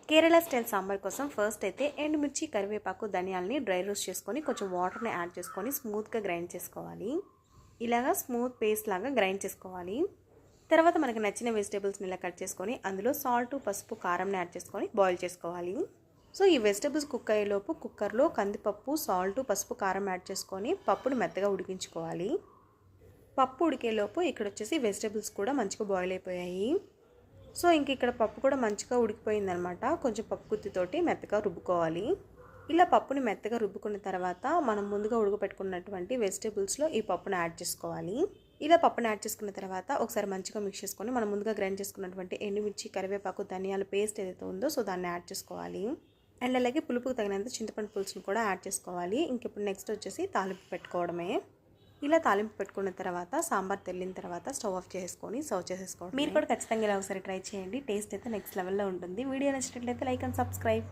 Kerala style sambar కోసం first అయితే ఎండుమిర్చి, కరివేపాకు, ధనియాలని డ్రై రోస్ట్ చేసుకొని కొంచెం వాటర్ని యాడ్ చేసుకొని స్మూత్గా గ్రైండ్ చేసుకోవాలి. ఇలాగా స్మూత్ పేస్ట్ లాగా గ్రైండ్ చేసుకోవాలి. తర్వాత మనకు నచ్చిన వెజిటేబుల్స్ని ఇలా కట్ చేసుకొని అందులో సాల్ట్, పసుపు, కారంని యాడ్ చేసుకొని బాయిల్ చేసుకోవాలి. సో ఈ వెజిటేబుల్స్ కుక్ అయ్యేలోపు కుక్కర్లో కందిపప్పు, సాల్ట్, పసుపు, కారం యాడ్ చేసుకొని పప్పుని మెత్తగా ఉడికించుకోవాలి. పప్పు ఉడికేలోపు ఇక్కడ వచ్చేసి వెజిటేబుల్స్ కూడా మంచిగా బాయిల్ అయిపోయాయి. సో ఇంక ఇక్కడ పప్పు కూడా మంచిగా ఉడికిపోయిందనమాట. కొంచెం పప్పు గుత్తితోటి మెత్తగా రుబ్బుకోవాలి. ఇలా పప్పుని మెత్తగా రుబ్బుకున్న తర్వాత మనం ముందుగా ఉడకపెట్టుకున్నటువంటి వెజిటేబుల్స్లో ఈ పప్పుని యాడ్ చేసుకోవాలి. ఇలా పప్పుని యాడ్ చేసుకున్న తర్వాత ఒకసారి మంచిగా మిక్స్ చేసుకొని మనం ముందుగా గ్రైండ్ చేసుకున్నటువంటి ఎండుమిర్చి, కరివేపాకు, ధనియాల పేస్ట్ ఏదైతే ఉందో సో దాన్ని యాడ్ చేసుకోవాలి. అండ్ అలాగే పులుపుకు తగినంత చింతపండు పులుసును కూడా యాడ్ చేసుకోవాలి. ఇంక ఇప్పుడు నెక్స్ట్ వచ్చేసి తాలింపు పెట్టుకోవడమే. ఇలా తాలింపు పెట్టుకున్న తర్వాత సాంబార్ తెల్లిన తర్వాత స్టవ్ ఆఫ్ చేసుకొని సర్వ్ చేసేసుకోండి. మీరు కూడా ఖచ్చితంగా ఇలా ఒకసారి ట్రై చేయండి. టేస్ట్ అయితే నెక్స్ట్ లెవెల్లో ఉంటుంది. వీడియో నచ్చినట్లయితే లైక్ అండ్ సబ్స్క్రైబ్.